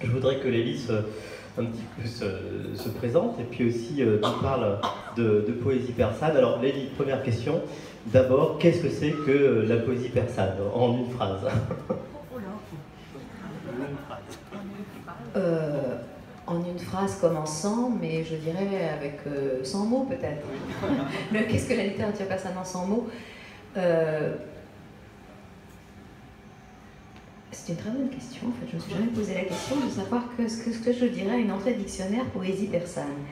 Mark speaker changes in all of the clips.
Speaker 1: Je voudrais que Lélie un petit peu se présente et puis aussi nous parle de poésie persane. Alors Lélie, première question. D'abord, qu'est-ce que c'est que la poésie persane, en une phrase?
Speaker 2: En une phrase commençant, mais je dirais avec 100 mots peut-être. Qu'est-ce que la littérature persane en 100 mots? C'est une très bonne question, en fait. Je ne me suis jamais posé la question de savoir ce que je dirais à une entrée de dictionnaire poésie persane.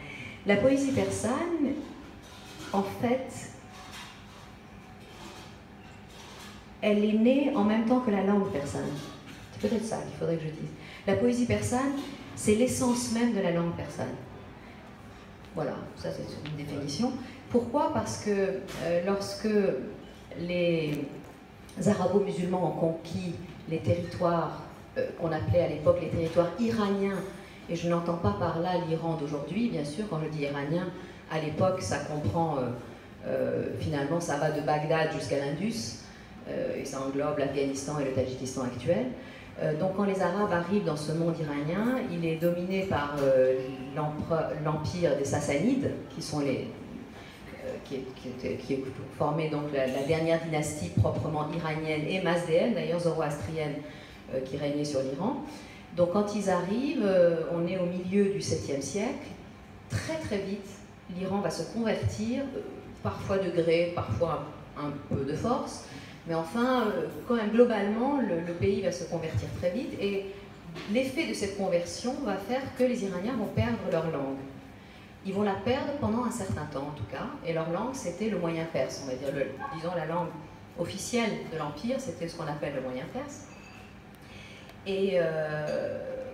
Speaker 2: La poésie persane, en fait, elle est née en même temps que la langue persane. C'est peut-être ça qu'il faudrait que je dise. La poésie persane, c'est l'essence même de la langue persane. Voilà, ça c'est une définition. Pourquoi? Parce que lorsque les arabo-musulmans ont conquis les territoires qu'on appelait à l'époque les territoires iraniens, et je n'entends pas par là l'Iran d'aujourd'hui, bien sûr, quand je dis iranien, à l'époque ça comprend, finalement ça va de Bagdad jusqu'à l'Indus, et ça englobe l'Afghanistan et le Tadjikistan actuel. Donc quand les Arabes arrivent dans ce monde iranien, il est dominé par l'empire des Sassanides, qui sont qui est formé donc la dernière dynastie proprement iranienne et mazdéenne, d'ailleurs zoroastrienne, qui régnait sur l'Iran. Donc quand ils arrivent, on est au milieu du 7e siècle. Très très vite, l'Iran va se convertir, parfois de gré, parfois un peu de force, mais enfin, quand même globalement, le pays va se convertir très vite, et l'effet de cette conversion va faire que les Iraniens vont perdre leur langue. Ils vont la perdre pendant un certain temps en tout cas, et leur langue c'était le moyen perse, on va dire, disons la langue officielle de l'Empire, c'était ce qu'on appelle le moyen perse. Et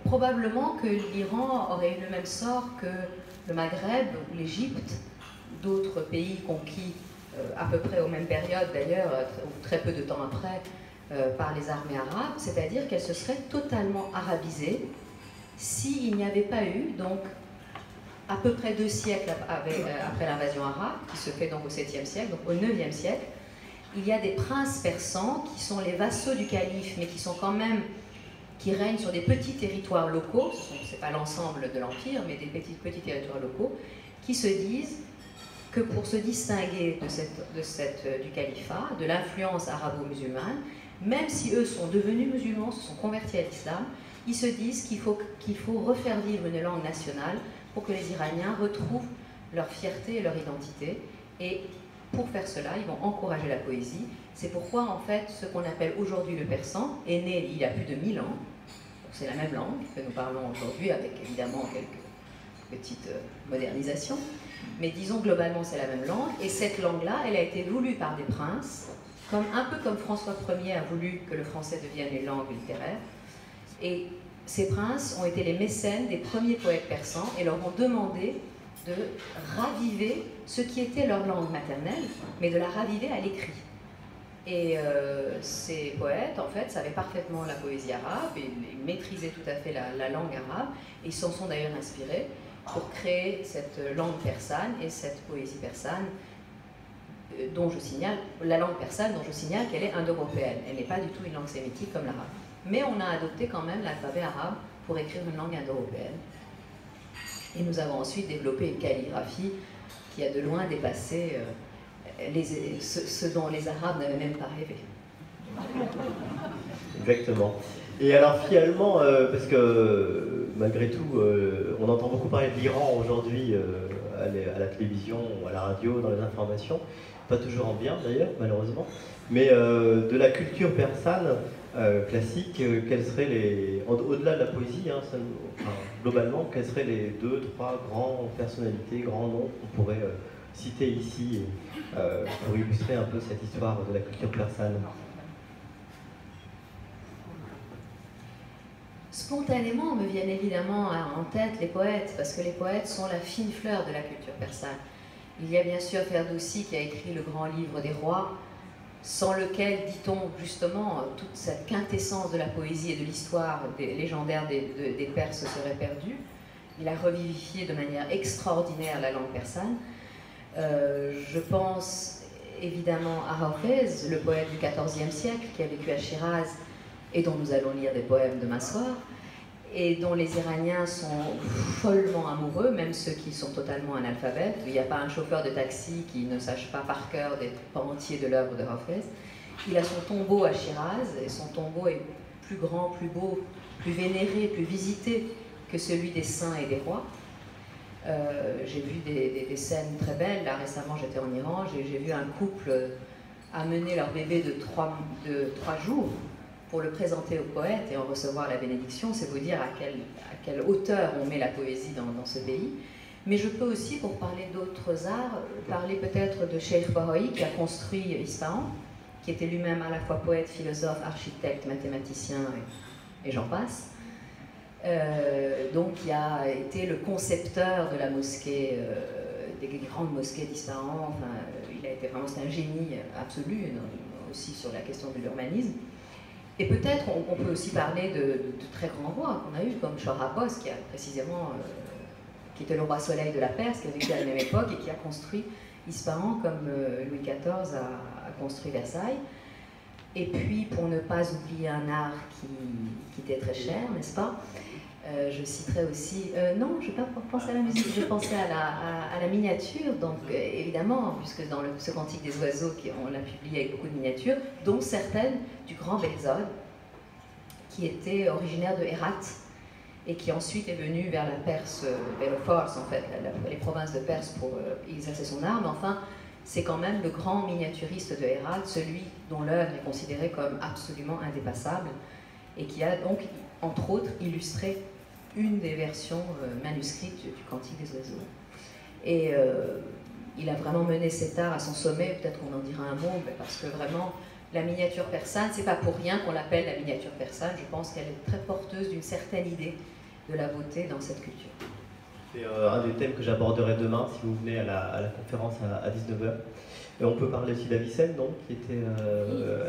Speaker 2: probablement que l'Iran aurait eu le même sort que le Maghreb ou l'Égypte, d'autres pays conquis à peu près aux mêmes périodes d'ailleurs, très peu de temps après, par les armées arabes, c'est-à-dire qu'elles se seraient totalement arabisées s'il n'y avait pas eu, donc, à peu près 2 siècles après l'invasion arabe, qui se fait donc au 7e siècle, donc au 9e siècle, il y a des princes persans qui sont les vassaux du calife, mais qui sont quand même, qui règnent sur des petits territoires locaux, ce n'est pas l'ensemble de l'Empire, mais des petits territoires locaux, qui se disent que pour se distinguer du califat, de l'influence arabo-musulmane, même si eux sont devenus musulmans, se sont convertis à l'islam, ils se disent qu'il faut refaire vivre une langue nationale pour que les Iraniens retrouvent leur fierté et leur identité. Et pour faire cela, ils vont encourager la poésie. C'est pourquoi, en fait, ce qu'on appelle aujourd'hui le persan est né il y a plus de 1000 ans. C'est la même langue que nous parlons aujourd'hui, avec évidemment quelques petites modernisations. Mais disons globalement c'est la même langue, et cette langue-là, elle a été voulue par des princes, un peu comme François Ier a voulu que le français devienne une langue littéraire. Et ces princes ont été les mécènes des premiers poètes persans et leur ont demandé de raviver ce qui était leur langue maternelle, mais de la raviver à l'écrit. Et ces poètes, en fait, savaient parfaitement la poésie arabe, et ils maîtrisaient tout à fait la langue arabe, et ils s'en sont d'ailleurs inspirés pour créer cette langue persane et cette poésie persane, dont je signale, la langue persane dont je signale qu'elle est indo-européenne. Elle n'est pas du tout une langue sémitique comme l'arabe. Mais on a adopté quand même l'alphabet arabe pour écrire une langue indo-européenne. Et nous avons ensuite développé une calligraphie qui a de loin dépassé ce dont les Arabes n'avaient même pas rêvé.
Speaker 1: Exactement. Et alors finalement, parce que malgré tout, on entend beaucoup parler de l'Iran aujourd'hui à la télévision, à la radio, dans les informations, pas toujours en bien d'ailleurs, malheureusement, mais de la culture persane classique, quels seraient au-delà de la poésie, hein, globalement, quelles seraient les 2, 3 grandes personnalités, grands noms qu'on pourrait citer ici pour illustrer un peu cette histoire de la culture persane?
Speaker 2: Spontanément me viennent évidemment en tête les poètes, parce que les poètes sont la fine fleur de la culture persane. Il y a bien sûr Ferdowsi qui a écrit le grand livre des rois, sans lequel, dit-on justement, toute cette quintessence de la poésie et de l'histoire légendaire des Perses serait perdue. Il a revivifié de manière extraordinaire la langue persane. Je pense évidemment à Hafez, le poète du XIVe siècle qui a vécu à Shiraz et dont nous allons lire des poèmes demain soir. et dont les Iraniens sont follement amoureux, même ceux qui sont totalement analphabètes. Il n'y a pas un chauffeur de taxi qui ne sache pas par cœur des pans entiers de l'œuvre de Hafez. Il a son tombeau à Shiraz, et son tombeau est plus grand, plus beau, plus vénéré, plus visité que celui des saints et des rois. J'ai vu des scènes très belles. Là, récemment, j'étais en Iran, j'ai vu un couple amener leur bébé de 3 jours pour le présenter au poète et en recevoir la bénédiction. C'est vous dire à quelle hauteur on met la poésie dans ce pays. Mais je peux aussi, pour parler d'autres arts, parler peut-être de Cheikh Bahoui, qui a construit Ispahan, qui était lui-même à la fois poète, philosophe, architecte, mathématicien et j'en passe. Donc qui a été le concepteur de la mosquée, des grandes mosquées d'Ispahan. Enfin, il a été vraiment, c'est un génie absolu, aussi sur la question de l'urbanisme. Et peut-être on peut aussi parler de très grands rois qu'on a eu, comme Shah Abbas, qui a précisément, qui était le roi soleil de la Perse, qui a vécu à la même époque et qui a construit Ispahan comme Louis XIV a construit Versailles. Et puis, pour ne pas oublier un art qui était très cher, n'est-ce pas, je citerai aussi... non, je n'ai pas pensé à la musique, je pensais à la miniature. Donc, évidemment, puisque dans ce Cantique des oiseaux, on l'a publié avec beaucoup de miniatures, dont certaines du grand Belzode, qui était originaire de Hérat, et qui ensuite est venu vers la Perse, vers le Fars, en fait, les provinces de Perse pour exercer son art. Mais enfin, c'est quand même le grand miniaturiste de Hérat, celui dont l'œuvre est considérée comme absolument indépassable, et qui a donc, entre autres, illustré une des versions manuscrites du Cantique des oiseaux. Et il a vraiment mené cet art à son sommet. Peut-être qu'on en dira un mot, parce que vraiment, la miniature persane, c'est pas pour rien qu'on l'appelle la miniature persane. Je pense qu'elle est très porteuse d'une certaine idée de la beauté dans cette culture.
Speaker 1: C'est un des thèmes que j'aborderai demain, si vous venez à la conférence à 19h. Et on peut parler aussi d'Avicenne, donc, qui était...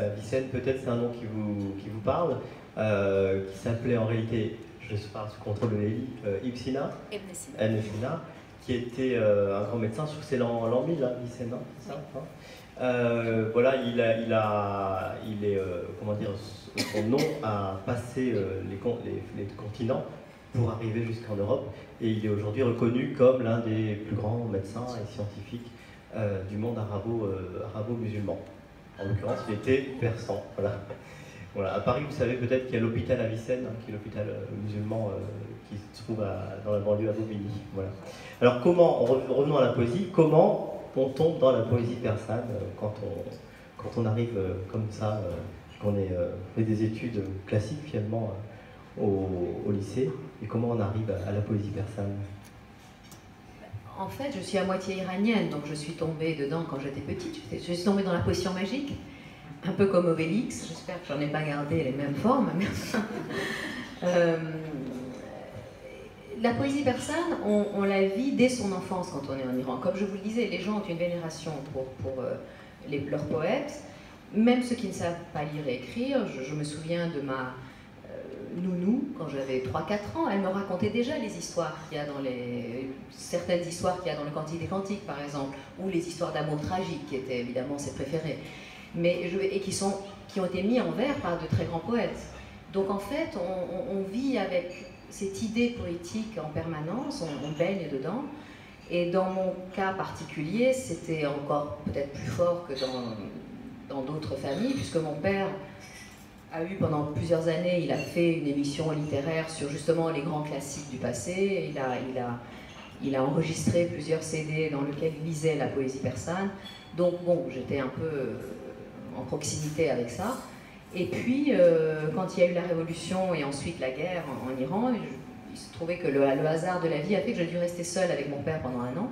Speaker 1: Avicenne, peut-être, c'est un nom qui vous parle, qui s'appelait en réalité, je parle sous contrôle de Lélie, Ibn Sina, qui était un grand médecin. Je trouve que c'est l'an 1000, hein, Avicenne, hein, c'est ça, hein. Voilà, il est comment dire, son nom a passé les continents pour arriver jusqu'en Europe, et il est aujourd'hui reconnu comme l'un des plus grands médecins et scientifiques du monde arabo-musulman. En l'occurrence, il était persan. Voilà. Voilà. À Paris, vous savez peut-être qu'il y a l'hôpital Avicenne, hein, qui est l'hôpital musulman qui se trouve dans la banlieue à Bobigny. Voilà. Alors, revenons à la poésie, comment on tombe dans la poésie persane quand on arrive comme ça, qu'on fait des études classiques finalement au lycée, et comment on arrive à la poésie persane?
Speaker 2: En fait, je suis à moitié iranienne, donc je suis tombée dedans quand j'étais petite. Je suis tombée dans la potion magique, un peu comme Obélix. J'espère que j'en ai pas gardé les mêmes formes. La poésie persane, on la vit dès son enfance quand on est en Iran. Comme je vous le disais, les gens ont une vénération pour leurs poètes, même ceux qui ne savent pas lire et écrire. Je me souviens de ma nounou, quand j'avais 3-4 ans, elle me racontait déjà les histoires qu'il y a certaines histoires qu'il y a dans le Cantique des Cantiques, par exemple, ou les histoires d'amour tragique, qui étaient évidemment ses préférées, et qui ont été mis en vers par de très grands poètes. Donc en fait, on vit avec cette idée poétique en permanence, on baigne dedans, et dans mon cas particulier, c'était encore peut-être plus fort que dans d'autres familles, puisque mon père a eu pendant plusieurs années, il a fait une émission littéraire sur justement les grands classiques du passé. Il a enregistré plusieurs CD dans lesquels il lisait la poésie persane. Donc bon, j'étais un peu en proximité avec ça. Et puis, quand il y a eu la révolution et ensuite la guerre en Iran, il se trouvait que le hasard de la vie a fait que j'ai dû rester seule avec mon père pendant 1 an.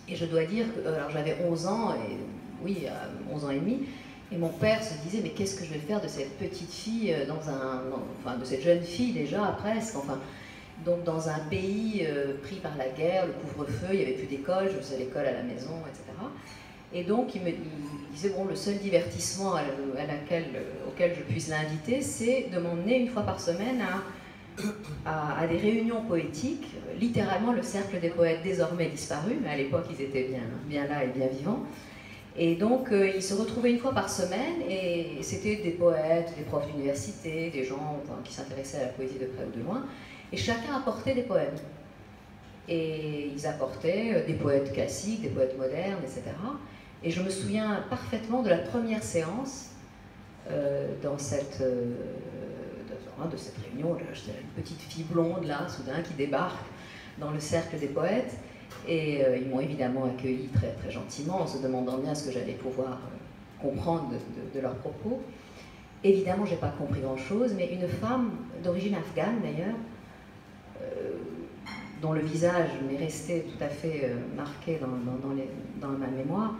Speaker 2: Et je dois dire que alors j'avais 11 ans, et oui, 11 ans et demi, et mon père se disait, mais qu'est-ce que je vais faire de cette petite fille, de cette jeune fille déjà, presque, enfin, donc dans un pays pris par la guerre, le couvre-feu, il n'y avait plus d'école, je faisais l'école à la maison, etc. Et donc il disait, bon, le seul divertissement auquel je puisse l'inviter, c'est de m'emmener une fois par semaine à des réunions poétiques, littéralement le cercle des poètes désormais disparu, mais à l'époque ils étaient bien là et bien vivants. Et donc, ils se retrouvaient une fois par semaine, et c'était des poètes, des profs d'université, des gens qui s'intéressaient à la poésie de près ou de loin, et chacun apportait des poèmes. Et ils apportaient des poètes classiques, des poètes modernes, etc. Et je me souviens parfaitement de la première séance de cette réunion. J'étais une petite fille blonde, là, soudain, qui débarque dans le cercle des poètes. Et ils m'ont évidemment accueilli très, très gentiment, en se demandant bien ce que j'allais pouvoir comprendre de leurs propos. Évidemment, je n'ai pas compris grand-chose, mais une femme d'origine afghane, d'ailleurs, dont le visage m'est resté tout à fait marqué dans ma mémoire,